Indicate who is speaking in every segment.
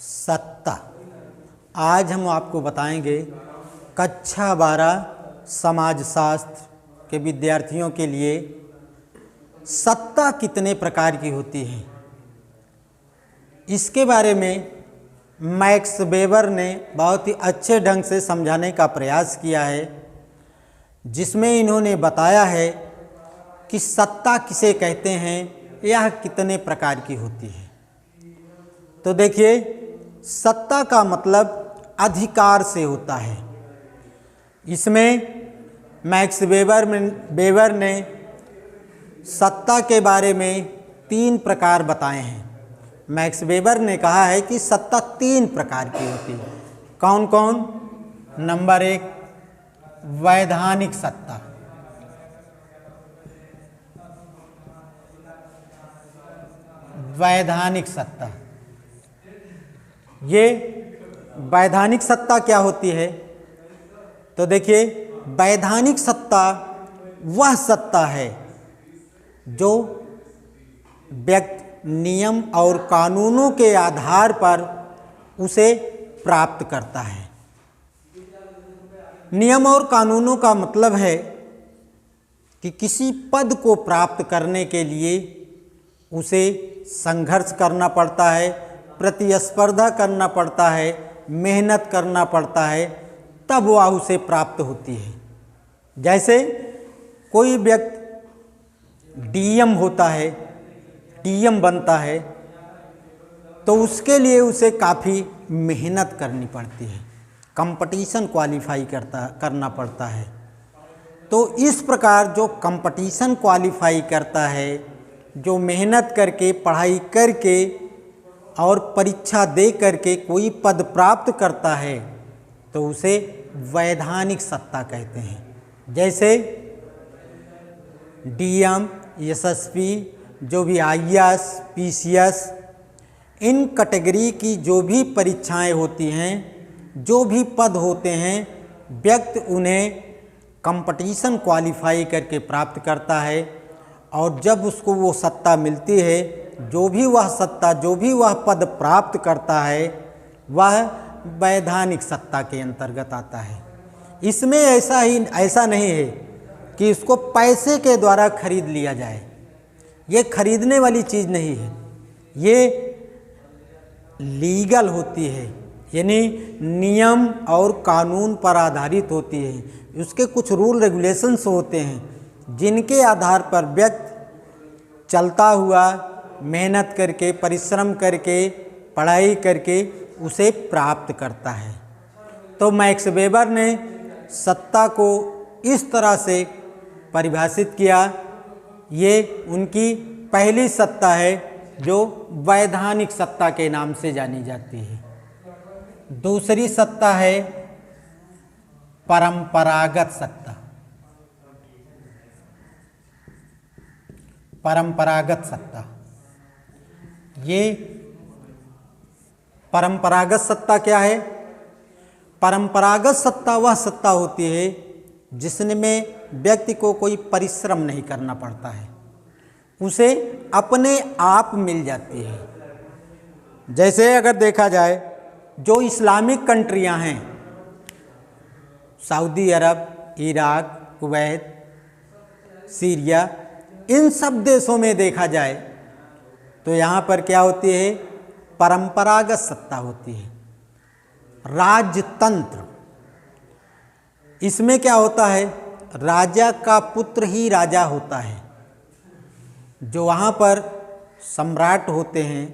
Speaker 1: सत्ता। आज हम आपको बताएंगे कक्षा 12 समाजशास्त्र के विद्यार्थियों के लिए सत्ता कितने प्रकार की होती है, इसके बारे में मैक्स वेबर ने बहुत ही अच्छे ढंग से समझाने का प्रयास किया है, जिसमें इन्होंने बताया है कि सत्ता किसे कहते हैं, यह कितने प्रकार की होती है। तो देखिए, सत्ता का मतलब अधिकार से होता है। इसमें मैक्स वेबर ने सत्ता के बारे में 3 प्रकार बताए हैं। मैक्स वेबर ने कहा है कि सत्ता 3 प्रकार की होती है। कौन कौन? नंबर 1, वैधानिक सत्ता। वैधानिक सत्ता, ये वैधानिक सत्ता क्या होती है? तो देखिए, वैधानिक सत्ता वह सत्ता है जो व्यक्ति नियम और कानूनों के आधार पर उसे प्राप्त करता है। नियम और कानूनों का मतलब है कि किसी पद को प्राप्त करने के लिए उसे संघर्ष करना पड़ता है, प्रतिस्पर्धा करना पड़ता है, मेहनत करना पड़ता है, तब वह उसे प्राप्त होती है। जैसे कोई व्यक्ति डीएम होता है, डीएम बनता है, तो उसके लिए उसे काफ़ी मेहनत करनी पड़ती है, कंपटीशन क्वालिफाई करना पड़ता है। तो इस प्रकार जो कंपटीशन क्वालिफाई करता है, जो मेहनत करके, पढ़ाई करके और परीक्षा दे करके कोई पद प्राप्त करता है, तो उसे वैधानिक सत्ता कहते हैं। जैसे डीएम, एसएसपी, जो भी आईएएस, पीसीएस, इन कैटेगरी की जो भी परीक्षाएं होती हैं, जो भी पद होते हैं, व्यक्ति उन्हें कंपटीशन क्वालिफाई करके प्राप्त करता है। और जब उसको वो सत्ता मिलती है, जो भी वह सत्ता, जो भी वह पद प्राप्त करता है, वह वैधानिक सत्ता के अंतर्गत आता है। इसमें ऐसा नहीं है कि इसको पैसे के द्वारा खरीद लिया जाए। ये खरीदने वाली चीज़ नहीं है, ये लीगल होती है, यानी नियम और कानून पर आधारित होती है। उसके कुछ रूल रेगुलेशंस होते हैं, जिनके आधार पर व्यक्ति चलता हुआ, मेहनत करके, परिश्रम करके, पढ़ाई करके उसे प्राप्त करता है। तो मैक्स वेबर ने सत्ता को इस तरह से परिभाषित किया। ये उनकी पहली सत्ता है जो वैधानिक सत्ता के नाम से जानी जाती है। दूसरी सत्ता है परंपरागत सत्ता। परंपरागत सत्ता, ये परंपरागत सत्ता क्या है? परंपरागत सत्ता वह सत्ता होती है जिसमें व्यक्ति को कोई परिश्रम नहीं करना पड़ता है, उसे अपने आप मिल जाती है। जैसे अगर देखा जाए, जो इस्लामिक कंट्रियां हैं, सऊदी अरब, इराक, कुवैत, सीरिया, इन सब देशों में देखा जाए तो यहाँ पर क्या होती है? परंपरागत सत्ता होती है, राजतंत्र। इसमें क्या होता है? राजा का पुत्र ही राजा होता है। जो वहाँ पर सम्राट होते हैं,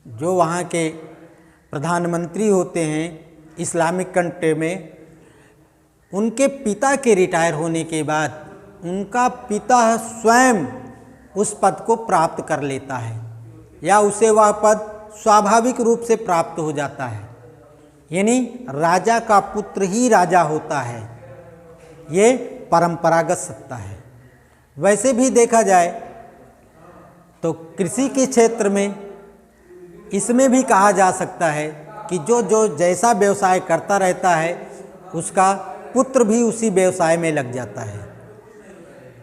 Speaker 1: जो वहाँ के प्रधानमंत्री होते हैं इस्लामिक कंट्री में, उनके पिता के रिटायर होने के बाद उनका पिता स्वयं उस पद को प्राप्त कर लेता है, या उसे वह पद स्वाभाविक रूप से प्राप्त हो जाता है। यानी राजा का पुत्र ही राजा होता है। ये परंपरागत सत्ता है। वैसे भी देखा जाए तो कृषि के क्षेत्र में इसमें भी कहा जा सकता है कि जो जैसा व्यवसाय करता रहता है, उसका पुत्र भी उसी व्यवसाय में लग जाता है।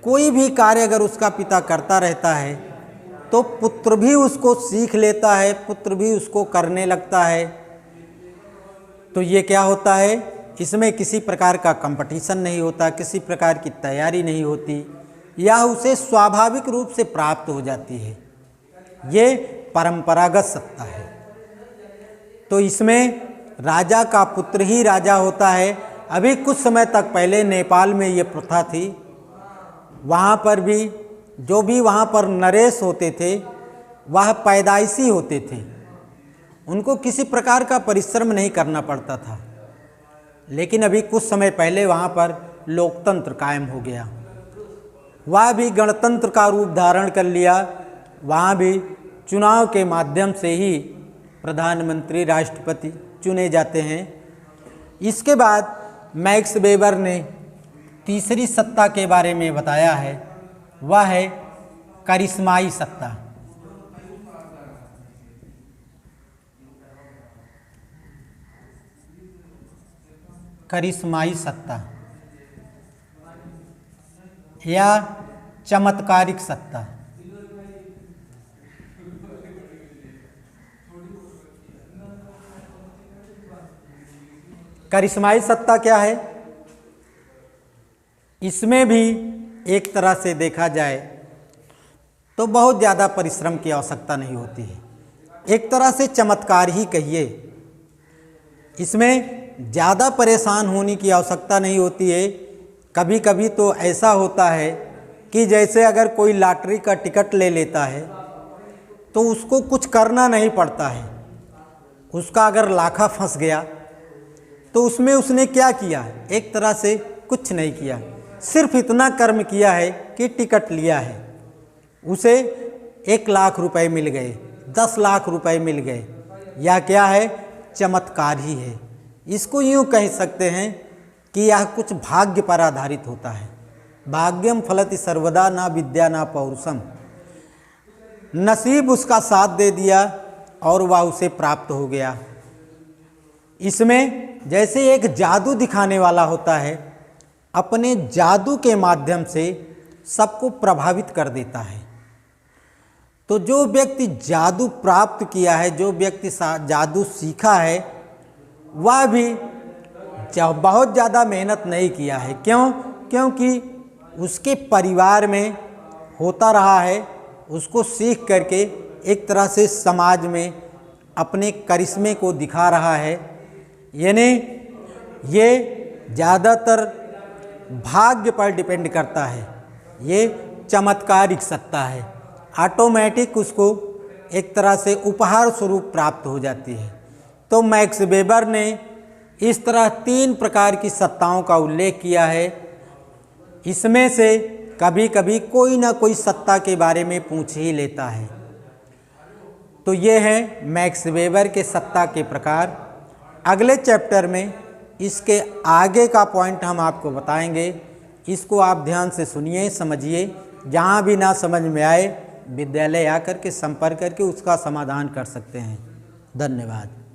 Speaker 1: कोई भी कार्य अगर उसका पिता करता रहता है तो पुत्र भी उसको सीख लेता है, पुत्र भी उसको करने लगता है। तो ये क्या होता है, इसमें किसी प्रकार का कंपटीशन नहीं होता, किसी प्रकार की तैयारी नहीं होती, या उसे स्वाभाविक रूप से प्राप्त हो जाती है। ये परंपरागत सत्ता है। तो इसमें राजा का पुत्र ही राजा होता है। अभी कुछ समय तक पहले नेपाल में ये प्रथा थी, वहाँ पर भी जो भी वहाँ पर नरेश होते थे वह पैदाइशी होते थे, उनको किसी प्रकार का परिश्रम नहीं करना पड़ता था। लेकिन अभी कुछ समय पहले वहाँ पर लोकतंत्र कायम हो गया, वह भी गणतंत्र का रूप धारण कर लिया। वहाँ भी चुनाव के माध्यम से ही प्रधानमंत्री, राष्ट्रपति चुने जाते हैं। इसके बाद मैक्स वेबर ने तीसरी सत्ता के बारे में बताया है, वह है करिश्माई सत्ता। करिश्माई सत्ता या चमत्कारिक सत्ता। करिश्माई सत्ता क्या है? इसमें भी एक तरह से देखा जाए तो बहुत ज़्यादा परिश्रम की आवश्यकता नहीं होती है, एक तरह से चमत्कार ही कहिए। इसमें ज़्यादा परेशान होने की आवश्यकता नहीं होती है। कभी कभी तो ऐसा होता है कि जैसे अगर कोई लॉटरी का टिकट ले लेता है तो उसको कुछ करना नहीं पड़ता है। उसका अगर लाखा फंस गया तो उसमें उसने क्या किया? एक तरह से कुछ नहीं किया, सिर्फ इतना कर्म किया है कि टिकट लिया है, उसे 1 लाख रुपए मिल गए, 10 लाख रुपए मिल गए, या क्या है? चमत्कार ही है। इसको यूँ कह सकते हैं कि यह कुछ भाग्य पर आधारित होता है। भाग्यम फलति सर्वदा ना विद्या ना पौरुषम। नसीब उसका साथ दे दिया और वह उसे प्राप्त हो गया। इसमें जैसे एक जादू दिखाने वाला होता है, अपने जादू के माध्यम से सबको प्रभावित कर देता है। तो जो व्यक्ति जादू प्राप्त किया है, जो व्यक्ति जादू सीखा है, वह भी बहुत ज़्यादा मेहनत नहीं किया है। क्यों? क्योंकि उसके परिवार में होता रहा है, उसको सीख करके एक तरह से समाज में अपने करिश्मे को दिखा रहा है। यानी ये ज़्यादातर भाग्य पर डिपेंड करता है। ये चमत्कारिक सत्ता है, ऑटोमेटिक उसको एक तरह से उपहार स्वरूप प्राप्त हो जाती है। तो मैक्स वेबर ने इस तरह 3 प्रकार की सत्ताओं का उल्लेख किया है। इसमें से कभी कभी कोई ना कोई सत्ता के बारे में पूछ ही लेता है। तो ये है मैक्स वेबर के सत्ता के प्रकार। अगले चैप्टर में इसके आगे का पॉइंट हम आपको बताएंगे। इसको आप ध्यान से सुनिए, समझिए। जहाँ भी ना समझ में आए विद्यालय आकर के संपर्क करके उसका समाधान कर सकते हैं। धन्यवाद।